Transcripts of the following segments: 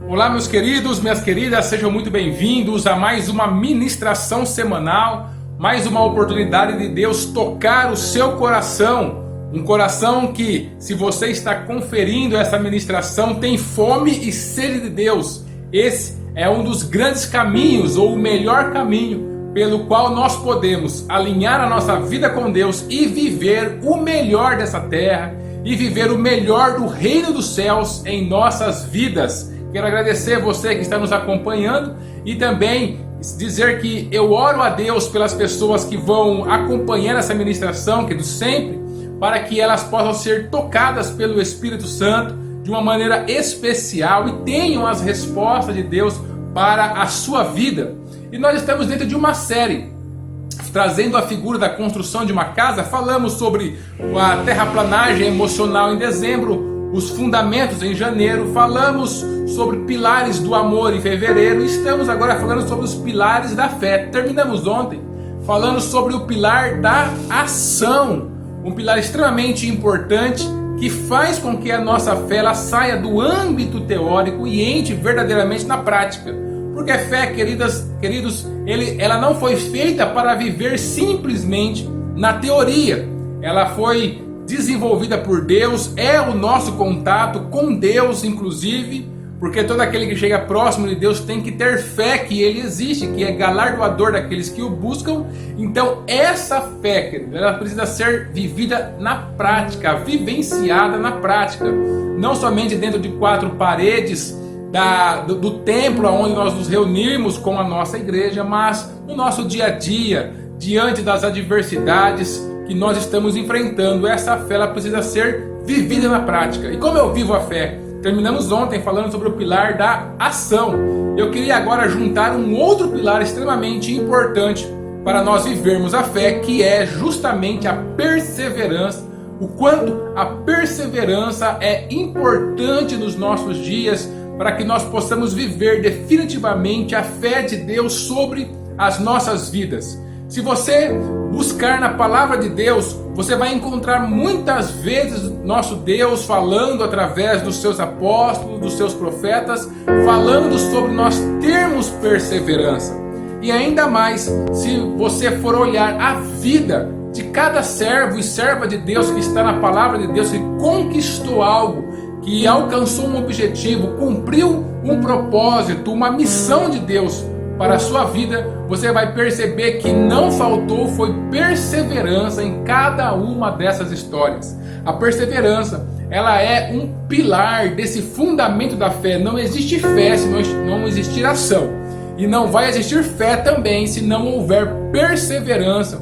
Olá, meus queridos, minhas queridas, sejam muito bem-vindos a mais uma ministração semanal, mais uma oportunidade de Deus tocar o seu coração. Um coração que, se você está conferindo essa ministração, tem fome e sede de Deus. Esse é um dos grandes caminhos, ou o melhor caminho, pelo qual nós podemos alinhar a nossa vida com Deus e viver o melhor dessa terra e viver o melhor do reino dos céus em nossas vidas. Quero agradecer você que está nos acompanhando e também dizer que eu oro a Deus pelas pessoas que vão acompanhar essa ministração, que sempre, para que elas possam ser tocadas pelo Espírito Santo de uma maneira especial e tenham as respostas de Deus para a sua vida. E nós estamos dentro de uma série, trazendo a figura da construção de uma casa. Falamos sobre a terraplanagem emocional em dezembro, os fundamentos em janeiro, falamos sobre pilares do amor em fevereiro, e estamos agora falando sobre os pilares da fé. Terminamos ontem falando sobre o pilar da ação, um pilar extremamente importante que faz com que a nossa fé ela saia do âmbito teórico e entre verdadeiramente na prática. Porque a fé, queridos, ela não foi feita para viver simplesmente na teoria. Ela foi desenvolvida por Deus, é o nosso contato com Deus, inclusive, porque todo aquele que chega próximo de Deus tem que ter fé que Ele existe, que é galardoador daqueles que o buscam. Então essa fé, querido, ela precisa ser vivida na prática, vivenciada na prática, não somente dentro de quatro paredes do templo onde nós nos reunimos com a nossa igreja, mas no nosso dia a dia, diante das adversidades que nós estamos enfrentando. Essa fé ela precisa ser vivida na prática. E como eu vivo a fé? Terminamos ontem falando sobre o pilar da ação. Eu queria agora juntar um outro pilar extremamente importante para nós vivermos a fé, que é justamente a perseverança. O quanto a perseverança é importante nos nossos dias para que nós possamos viver definitivamente a fé de Deus sobre as nossas vidas. Se você buscar na palavra de Deus, você vai encontrar muitas vezes nosso Deus falando através dos seus apóstolos, dos seus profetas, falando sobre nós termos perseverança. E ainda mais, se você for olhar a vida de cada servo e serva de Deus que está na palavra de Deus, que conquistou algo, que alcançou um objetivo, cumpriu um propósito, uma missão de Deus para a sua vida, você vai perceber que não faltou foi perseverança em cada uma dessas histórias. A perseverança, ela é um pilar desse fundamento da fé. Não existe fé se não existir ação, e não vai existir fé também se não houver perseverança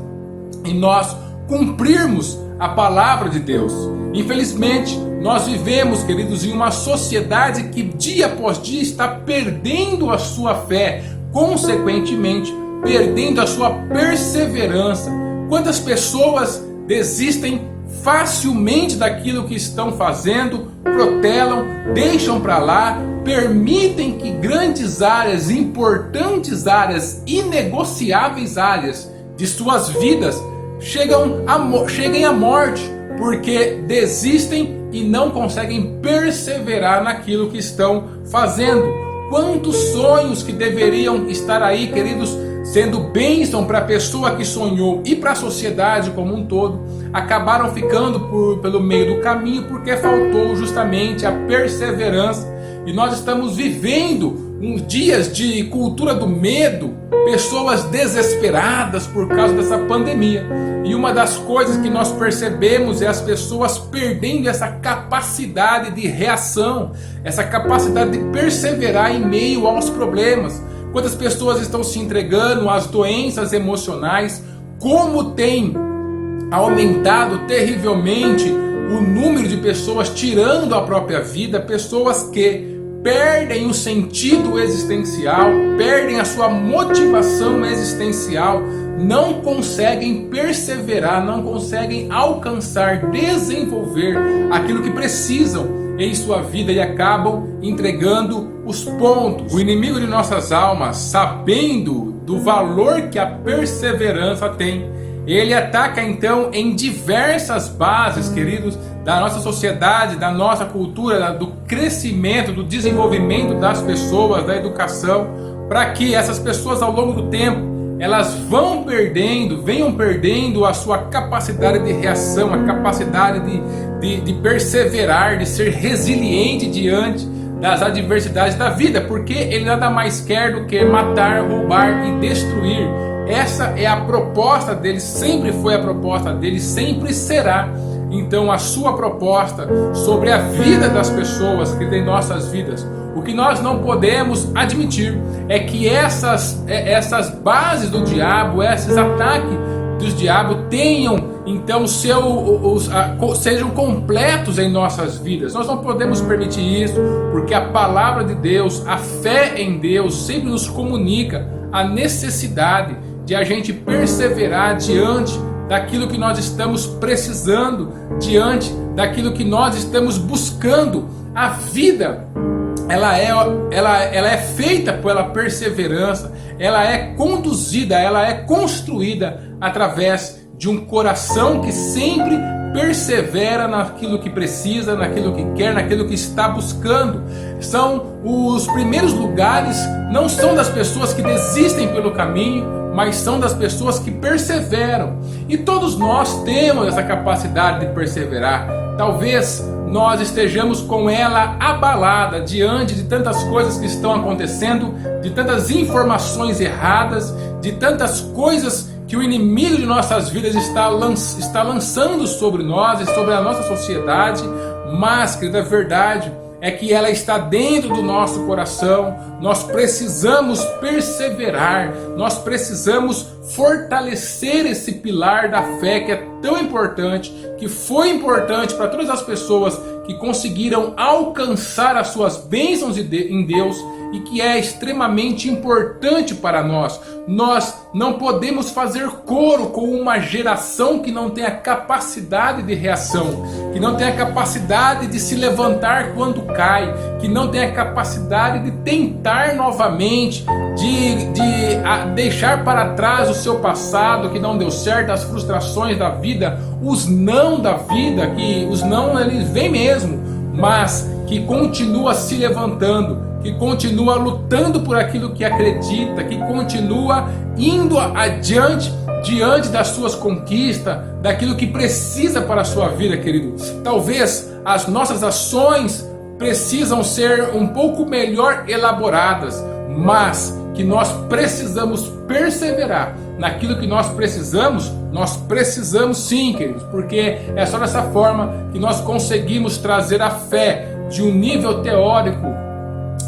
em nós cumprirmos a palavra de Deus. Infelizmente, nós vivemos, queridos, em uma sociedade que dia após dia está perdendo a sua fé, consequentemente perdendo a sua perseverança. Quantas pessoas desistem facilmente daquilo que estão fazendo, protelam, deixam para lá, permitem que grandes áreas, importantes áreas, inegociáveis áreas de suas vidas cheguem à morte, porque desistem e não conseguem perseverar naquilo que estão fazendo. Quantos sonhos que deveriam estar aí, queridos, sendo bênção para a pessoa que sonhou e para a sociedade como um todo, acabaram ficando pelo meio do caminho porque faltou justamente a perseverança. E nós estamos vivendo uns dias de cultura do medo, pessoas desesperadas por causa dessa pandemia. E uma das coisas que nós percebemos é as pessoas perdendo essa capacidade de reação, essa capacidade de perseverar em meio aos problemas. Quantas pessoas estão se entregando às doenças emocionais, como tem aumentado terrivelmente o número de pessoas tirando a própria vida, pessoas que perdem o sentido existencial, perdem a sua motivação existencial, não conseguem perseverar, não conseguem alcançar, desenvolver aquilo que precisam em sua vida e acabam entregando os pontos. O inimigo de nossas almas, sabendo do valor que a perseverança tem, Ele ataca então em diversas bases, queridos, da nossa sociedade, da nossa cultura, do crescimento, do desenvolvimento das pessoas, da educação, para que essas pessoas ao longo do tempo elas venham perdendo a sua capacidade de reação, a capacidade de perseverar, de ser resiliente diante das adversidades da vida, porque ele nada mais quer do que matar, roubar e destruir. Essa é a proposta dele, sempre foi a proposta dele, sempre será. Então a sua proposta sobre a vida das pessoas que tem nossas vidas, o que nós não podemos admitir é que essas bases do diabo, esses ataques dos diabos tenham então sejam completos em nossas vidas. Nós não podemos permitir isso, porque a palavra de Deus, a fé em Deus sempre nos comunica a necessidade de a gente perseverar diante daquilo que nós estamos precisando, diante daquilo que nós estamos buscando. A vida ela é feita pela perseverança, ela é conduzida, ela é construída através de um coração que sempre persevera naquilo que precisa, naquilo que quer, naquilo que está buscando. São os primeiros lugares, não são das pessoas que desistem pelo caminho, mas são das pessoas que perseveram. E todos nós temos essa capacidade de perseverar. Talvez nós estejamos com ela abalada diante de tantas coisas que estão acontecendo, de tantas informações erradas, de tantas coisas que o inimigo de nossas vidas está lançando sobre nós e sobre a nossa sociedade. Mas, querida, a verdade é que ela está dentro do nosso coração. Nós precisamos perseverar, nós precisamos fortalecer esse pilar da fé que é tão importante, que foi importante para todas as pessoas que conseguiram alcançar as suas bênçãos em Deus e que é extremamente importante para nós. Nós não podemos fazer coro com uma geração que não tem a capacidade de reação, que não tem a capacidade de se levantar quando cai, que não tem a capacidade de tentar novamente, de deixar para trás o seu passado que não deu certo, as frustrações da vida, os não da vida, que os não eles vêm mesmo, mas que continua se levantando, que continua lutando por aquilo que acredita, que continua indo adiante diante das suas conquistas, daquilo que precisa para a sua vida, querido. Talvez as nossas ações precisam ser um pouco melhor elaboradas, mas que nós precisamos perseverar naquilo que nós precisamos sim, queridos, porque é só dessa forma que nós conseguimos trazer a fé de um nível teórico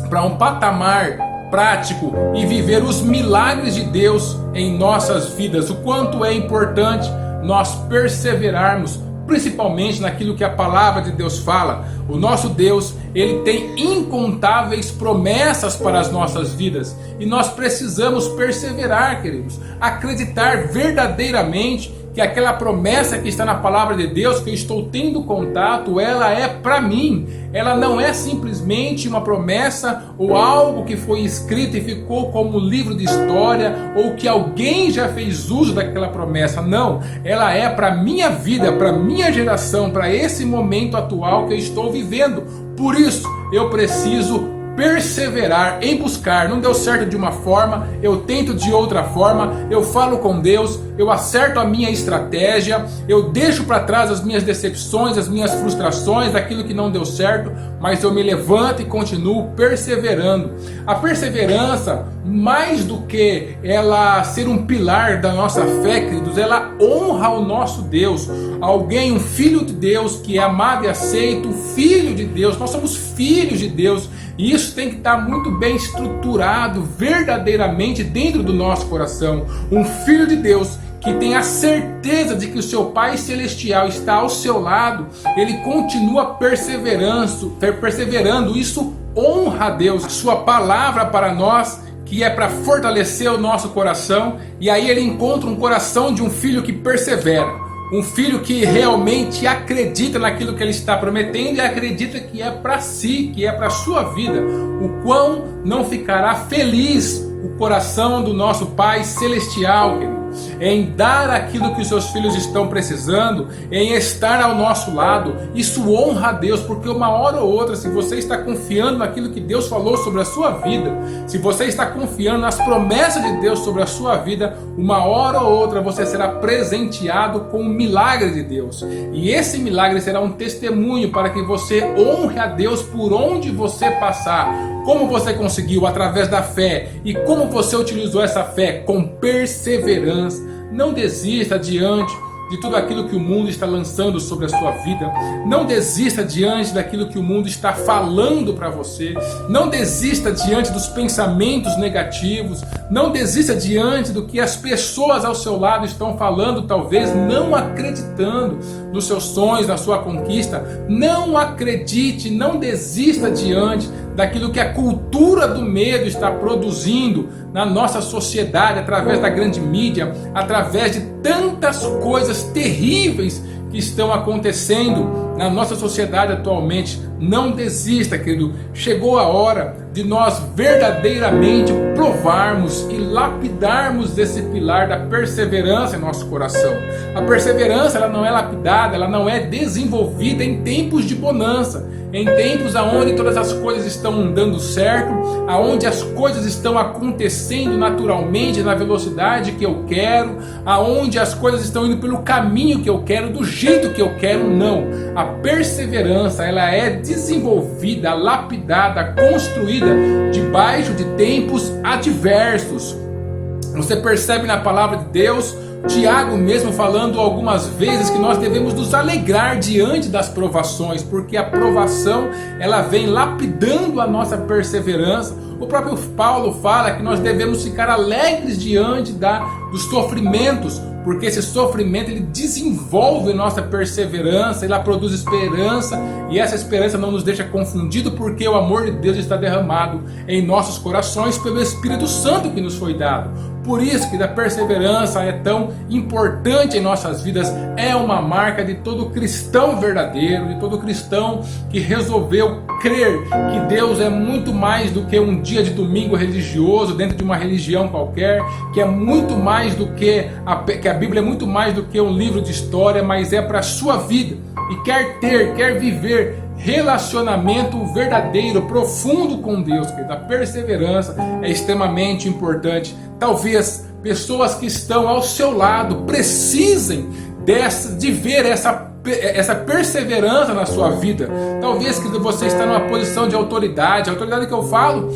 para um patamar prático e viver os milagres de Deus em nossas vidas. O quanto é importante nós perseverarmos, principalmente naquilo que a palavra de Deus fala. O nosso Deus, ele tem incontáveis promessas para as nossas vidas e nós precisamos perseverar, queridos, acreditar verdadeiramente que aquela promessa que está na palavra de Deus, que eu estou tendo contato, ela é para mim. Ela não é simplesmente uma promessa ou algo que foi escrito e ficou como livro de história, ou que alguém já fez uso daquela promessa. Não, ela é para minha vida, para minha geração, para esse momento atual que eu estou vivendo. Por isso eu preciso perseverar em buscar. Não deu certo de uma forma, eu tento de outra forma, eu falo com Deus, eu acerto a minha estratégia, eu deixo para trás as minhas decepções, as minhas frustrações, aquilo que não deu certo, mas eu me levanto e continuo perseverando. A perseverança, mais do que ela ser um pilar da nossa fé, queridos, ela honra o nosso Deus. Alguém, um filho de Deus que é amado e aceito, filho de Deus, nós somos filhos de Deus. E isso tem que estar muito bem estruturado verdadeiramente dentro do nosso coração. Um filho de Deus que tem a certeza de que o seu Pai Celestial está ao seu lado, ele continua perseverando. Isso honra a Deus. A sua palavra para nós, que é para fortalecer o nosso coração, e aí ele encontra um coração de um filho que persevera. Um filho que realmente acredita naquilo que ele está prometendo e acredita que é para si, que é para a sua vida. O quão não ficará feliz o coração do nosso Pai Celestial, querido. em dar aquilo que os seus filhos estão precisando, em estar ao nosso lado. Isso honra a Deus, porque uma hora ou outra, se você está confiando naquilo que Deus falou sobre a sua vida, se você está confiando nas promessas de Deus sobre a sua vida, uma hora ou outra você será presenteado com um milagre de Deus. E esse milagre será um testemunho para que você honre a Deus por onde você passar. Como você conseguiu? Através da fé. E como você utilizou essa fé? Com perseverança. Não desista diante de tudo aquilo que o mundo está lançando sobre a sua vida. Não desista diante daquilo que o mundo está falando para você. Não desista diante dos pensamentos negativos. Não desista diante do que as pessoas ao seu lado estão falando, talvez não acreditando nos seus sonhos, na sua conquista. Não acredite, não desista diante daquilo que a cultura do medo está produzindo na nossa sociedade, através da grande mídia, através de tantas coisas terríveis que estão acontecendo na nossa sociedade atualmente. Não desista, querido. Chegou a hora de nós verdadeiramente provarmos e lapidarmos esse pilar da perseverança em nosso coração. A perseverança, ela não é lapidada, ela não é desenvolvida em tempos de bonança, em tempos aonde todas as coisas estão dando certo, aonde as coisas estão acontecendo naturalmente, na velocidade que eu quero, aonde as coisas estão indo pelo caminho que eu quero, do jeito que eu quero. Não. A perseverança, ela é desenvolvida, lapidada, construída debaixo de tempos adversos. Você percebe na palavra de Deus, Tiago mesmo falando algumas vezes que nós devemos nos alegrar diante das provações, porque a provação, ela vem lapidando a nossa perseverança. O próprio Paulo fala que nós devemos ficar alegres diante dos sofrimentos, porque esse sofrimento, ele desenvolve nossa perseverança, ele produz esperança, e essa esperança não nos deixa confundido, porque o amor de Deus está derramado em nossos corações pelo Espírito Santo que nos foi dado. Por isso que a perseverança é tão importante em nossas vidas. É uma marca de todo cristão verdadeiro, de todo cristão que resolveu crer que Deus é muito mais do que um dia de domingo religioso dentro de uma religião qualquer, que é muito mais do que a Bíblia é muito mais do que um livro de história, mas é para a sua vida. E quer viver relacionamento verdadeiro, profundo com Deus, que a perseverança é extremamente importante. Talvez pessoas que estão ao seu lado precisem de ver essa perseverança na sua vida. Talvez que você está numa posição de autoridade. A autoridade que eu falo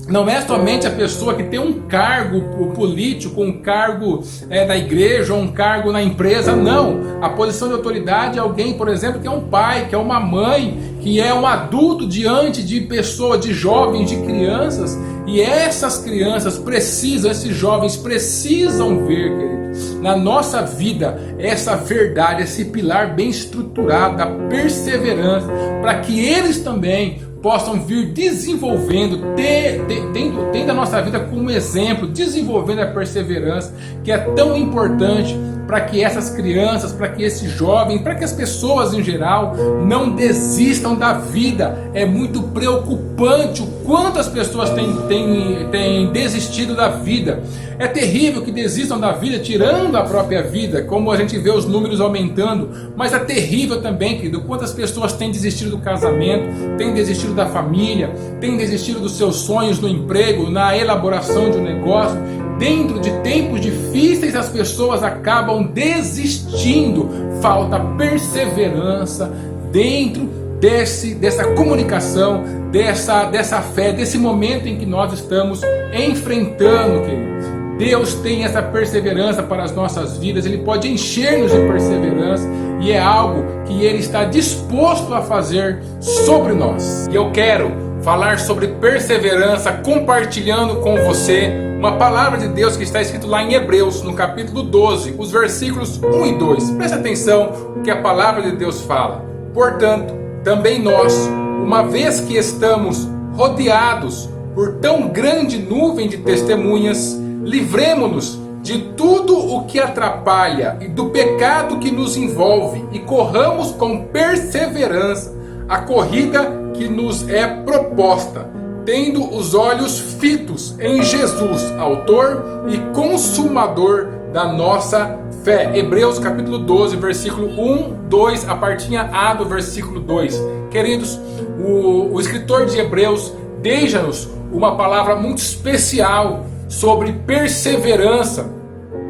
não é somente a pessoa que tem um cargo político, um cargo na igreja, ou um cargo na empresa. Não. A posição de autoridade é alguém, por exemplo, que é um pai, que é uma mãe, que é um adulto diante de pessoas, de jovens, de crianças. E essas crianças precisam, esses jovens precisam ver, querido, na nossa vida, essa verdade, esse pilar bem estruturado da perseverança, para que eles também possam vir desenvolvendo, tendo a nossa vida como exemplo, desenvolvendo a perseverança, que é tão importante para que essas crianças, para que esses jovens, para que as pessoas em geral não desistam da vida. É muito preocupante o quanto as pessoas têm desistido da vida. É terrível que desistam da vida, tirando a própria vida, como a gente vê os números aumentando. Mas é terrível também, querido, quantas pessoas têm desistido do casamento, têm desistido da família, têm desistido dos seus sonhos no emprego, na elaboração de um negócio. Dentro de tempos difíceis, as pessoas acabam desistindo. Falta perseverança dentro dessa comunicação, dessa fé, desse momento em que nós estamos enfrentando, queridos. Deus tem essa perseverança para as nossas vidas. Ele pode encher-nos de perseverança, e é algo que Ele está disposto a fazer sobre nós. E eu quero falar sobre perseverança, compartilhando com você uma palavra de Deus que está escrito lá em Hebreus, no capítulo 12, os versículos 1 e 2. Preste atenção o que a palavra de Deus fala. Portanto, também nós, uma vez que estamos rodeados por tão grande nuvem de testemunhas, livremo-nos de tudo o que atrapalha e do pecado que nos envolve, e corramos com perseverança a corrida que nos é proposta, tendo os olhos fitos em Jesus, autor e consumador da nossa fé. Hebreus capítulo 12, versículo 1, 2, a partinha A do versículo 2. Queridos, o escritor de Hebreus deixa-nos uma palavra muito especial sobre perseverança.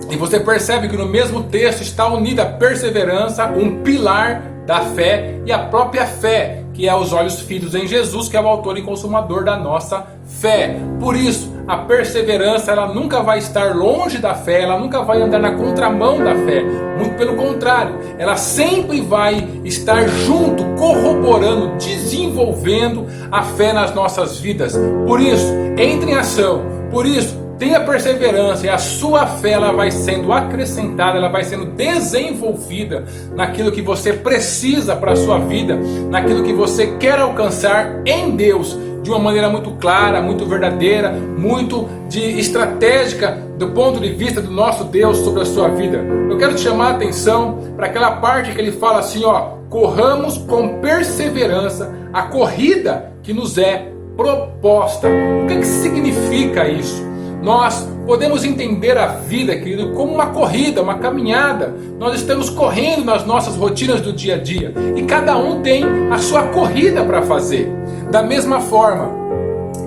E você percebe que no mesmo texto está unida a perseverança, um pilar da fé, e a própria fé, que é os olhos fitos em Jesus, que é o autor e consumador da nossa fé. Por isso, a perseverança, ela nunca vai estar longe da fé, ela nunca vai andar na contramão da fé. Muito pelo contrário, ela sempre vai estar junto, corroborando, desenvolvendo a fé nas nossas vidas. Por isso, entre em ação. Por isso, tenha perseverança, e a sua fé, ela vai sendo acrescentada, ela vai sendo desenvolvida naquilo que você precisa para a sua vida, naquilo que você quer alcançar em Deus, de uma maneira muito clara, muito verdadeira, muito estratégica do ponto de vista do nosso Deus sobre a sua vida. Eu quero te chamar a atenção para aquela parte que ele fala assim, corramos com perseverança a corrida que nos é proposta. O que significa isso? Nós podemos entender a vida, querido, como uma corrida, uma caminhada. Nós estamos correndo nas nossas rotinas do dia a dia, e cada um tem a sua corrida para fazer. Da mesma forma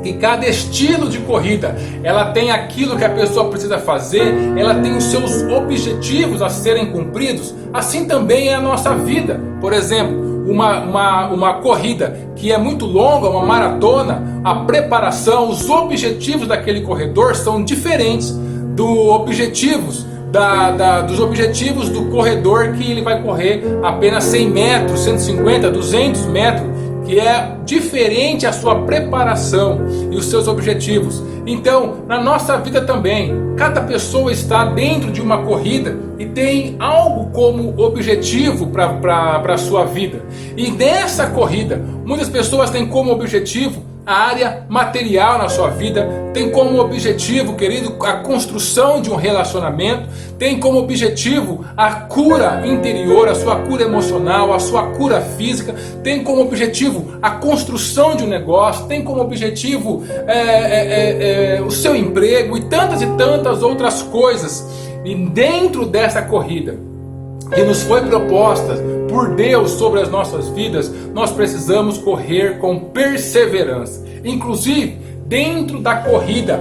que cada estilo de corrida, ela tem aquilo que a pessoa precisa fazer, ela tem os seus objetivos a serem cumpridos, assim também é a nossa vida. Por exemplo, uma corrida que é muito longa, uma maratona, a preparação, os objetivos daquele corredor são diferentes dos objetivos do corredor que ele vai correr apenas 100 metros, 150, 200 metros, que é diferente a sua preparação e os seus objetivos. Então, na nossa vida também, cada pessoa está dentro de uma corrida e tem algo como objetivo para a sua vida. E nessa corrida, muitas pessoas têm como objetivo a área material na sua vida, tem como objetivo, querido, a construção de um relacionamento, tem como objetivo a cura interior, a sua cura emocional, a sua cura física, tem como objetivo a construção de um negócio, tem como objetivo o seu emprego e tantas outras coisas. E dentro dessa corrida que nos foi proposta por Deus sobre as nossas vidas, nós precisamos correr com perseverança. Inclusive, dentro da corrida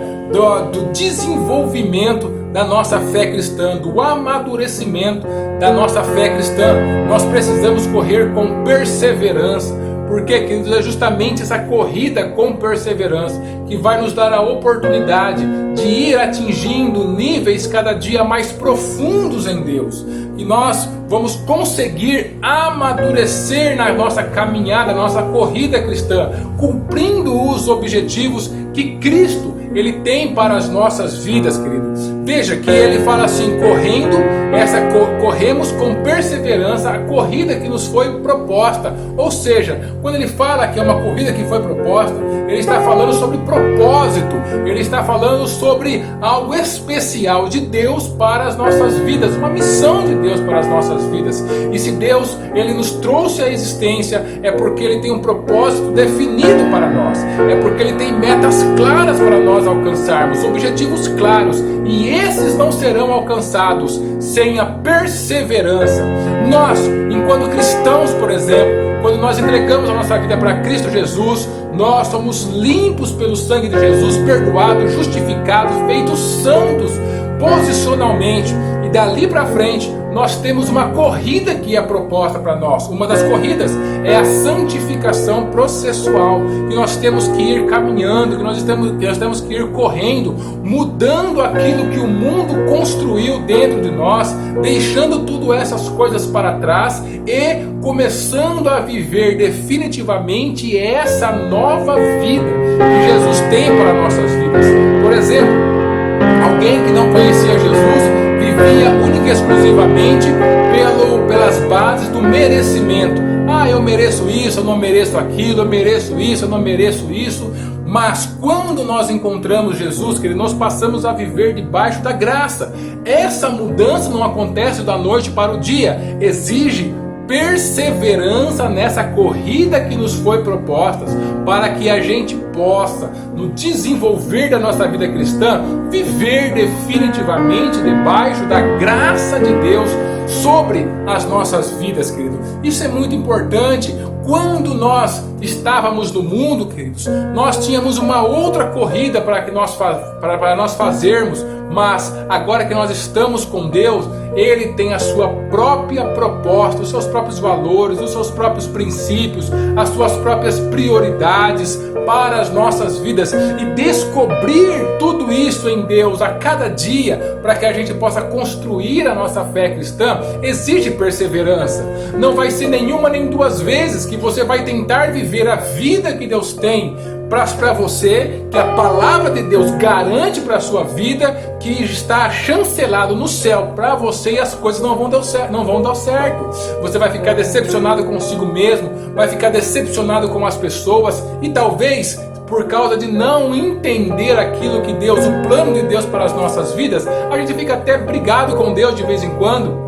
do desenvolvimento da nossa fé cristã, do amadurecimento da nossa fé cristã, nós precisamos correr com perseverança. Porque, queridos, é justamente essa corrida com perseverança que vai nos dar a oportunidade de ir atingindo níveis cada dia mais profundos em Deus. E nós vamos conseguir amadurecer na nossa caminhada, na nossa corrida cristã, cumprindo os objetivos que Cristo ele tem para as nossas vidas, queridos. Veja que ele fala assim, corremos com perseverança a corrida que nos foi proposta. Ou seja, quando ele fala que é uma corrida que foi proposta, ele está falando sobre propósito, ele está falando sobre algo especial de Deus para as nossas vidas, uma missão de Deus para as nossas vidas. E se Deus ele nos trouxe à existência, é porque ele tem um propósito definido para nós, é porque ele tem metas claras para nós alcançarmos, objetivos claros, e esses não serão alcançados sem a perseverança. Nós, enquanto cristãos, por exemplo, quando nós entregamos a nossa vida para Cristo Jesus, nós somos limpos pelo sangue de Jesus, perdoados, justificados, feitos santos posicionalmente, e dali para frente nós temos uma corrida que é proposta para nós. Uma das corridas é a santificação processual, que nós temos que ir caminhando, que nós temos que ir correndo, mudando aquilo que o mundo construiu dentro de nós, deixando tudo essas coisas para trás e começando a viver definitivamente essa nova vida que Jesus tem para nossas vidas. Por exemplo, alguém que não conhecia Jesus vivia única e exclusivamente pelas bases do merecimento. Eu mereço isso, eu não mereço aquilo, eu mereço isso, eu não mereço isso. Mas quando nós encontramos Jesus, querido, nós passamos a viver debaixo da graça. Essa mudança não acontece da noite para o dia, exige perseverança nessa corrida que nos foi proposta, para que a gente possa, no desenvolver da nossa vida cristã, viver definitivamente debaixo da graça de Deus sobre as nossas vidas, querido. Isso é muito importante. Quando nós estávamos no mundo, queridos, nós tínhamos uma outra corrida para nós fazermos, mas agora que nós estamos com Deus, Ele tem a sua própria proposta, os seus próprios valores, os seus próprios princípios, as suas próprias prioridades para as nossas vidas, e descobrir tudo isso em Deus a cada dia, para que a gente possa construir a nossa fé cristã, exige perseverança. Não vai ser nenhuma nem duas vezes que você vai tentar viver a vida que Deus tem para você, que a palavra de Deus garante para a sua vida, que está chancelado no céu para você, e as coisas não vão dar certo. Você vai ficar decepcionado consigo mesmo, vai ficar decepcionado com as pessoas, e talvez por causa de não entender aquilo que Deus, o plano de Deus para as nossas vidas, a gente fica até brigado com Deus de vez em quando,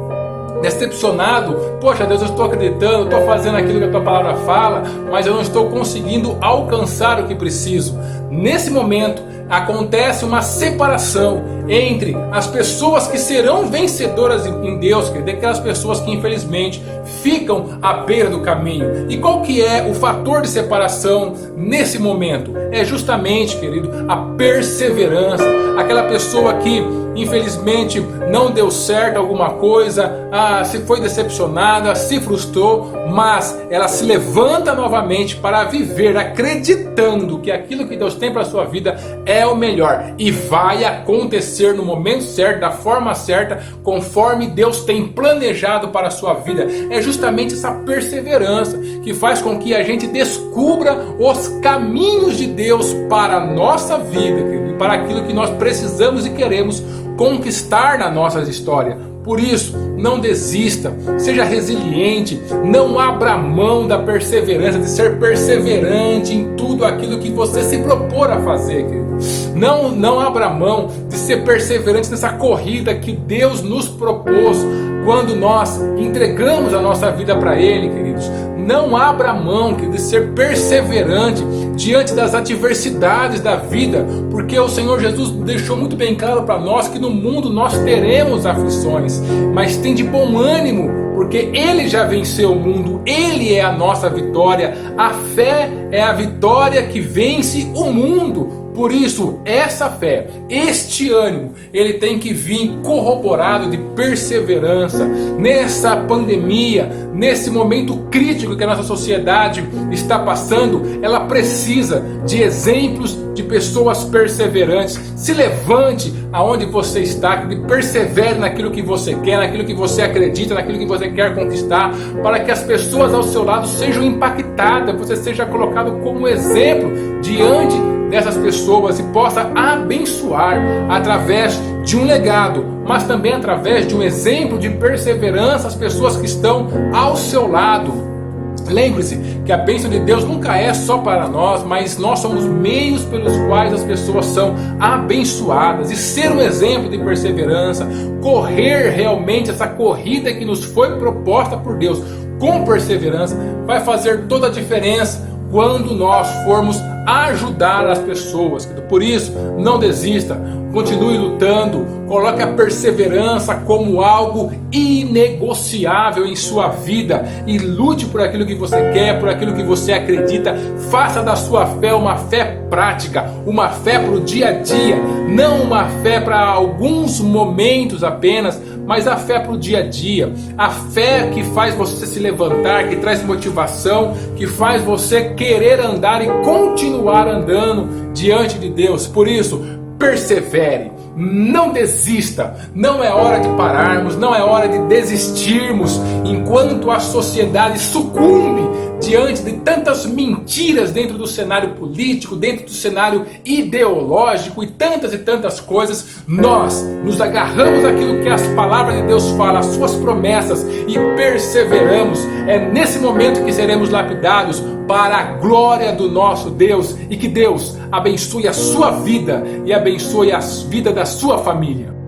decepcionado. Poxa Deus, eu estou acreditando, estou fazendo aquilo que a tua palavra fala, mas eu não estou conseguindo alcançar o que preciso. Nesse momento acontece uma separação entre as pessoas que serão vencedoras em Deus, querido, e aquelas pessoas que infelizmente ficam à beira do caminho. E qual que é o fator de separação nesse momento? É justamente, querido, a perseverança. Aquela pessoa que infelizmente não deu certo alguma coisa, se foi decepcionada, se frustrou, mas ela se levanta novamente para viver acreditando que aquilo que Deus tem para a sua vida é o melhor, e vai acontecer no momento certo, da forma certa, conforme Deus tem planejado para a sua vida. É justamente essa perseverança que faz com que a gente descubra os caminhos de Deus para a nossa vida, querido, para aquilo que nós precisamos e queremos conquistar na nossa história. Por isso, não desista, seja resiliente, não abra mão da perseverança, de ser perseverante em tudo aquilo que você se propor a fazer, querido. Não abra mão de ser perseverante nessa corrida que Deus nos propôs quando nós entregamos a nossa vida para Ele, queridos. Não abra mão de ser perseverante diante das adversidades da vida, porque o Senhor Jesus deixou muito bem claro para nós que no mundo nós teremos aflições, mas tem de bom ânimo, porque Ele já venceu o mundo, Ele é a nossa vitória. A fé é a vitória que vence o mundo. Por isso, essa fé, este ânimo, ele tem que vir corroborado de perseverança. Nessa pandemia, nesse momento crítico que a nossa sociedade está passando, ela precisa de exemplos de pessoas perseverantes. Se levante aonde você está, persevere naquilo que você quer, naquilo que você acredita, naquilo que você quer conquistar, para que as pessoas ao seu lado sejam impactadas, você seja colocado como exemplo diante dessas pessoas e possa abençoar através de um legado, mas também através de um exemplo de perseverança as pessoas que estão ao seu lado. Lembre-se que a bênção de Deus nunca é só para nós, mas nós somos meios pelos quais as pessoas são abençoadas. E ser um exemplo de perseverança, correr realmente essa corrida que nos foi proposta por Deus com perseverança, vai fazer toda a diferença quando nós formos ajudar as pessoas. Por isso, não desista, continue lutando, coloque a perseverança como algo inegociável em sua vida e lute por aquilo que você quer, por aquilo que você acredita. Faça da sua fé uma fé prática, uma fé para o dia a dia, não uma fé para alguns momentos apenas, mas a fé para o dia a dia, a fé que faz você se levantar, que traz motivação, que faz você querer andar e continuar andando diante de Deus. Por isso, persevere, não desista, não é hora de pararmos, não é hora de desistirmos, enquanto a sociedade sucumbe diante de tantas mentiras dentro do cenário político, dentro do cenário ideológico e tantas coisas. Nós nos agarramos àquilo que as palavras de Deus falam, as suas promessas, e perseveramos. É nesse momento que seremos lapidados para a glória do nosso Deus, e que Deus abençoe a sua vida e abençoe a vida da sua família.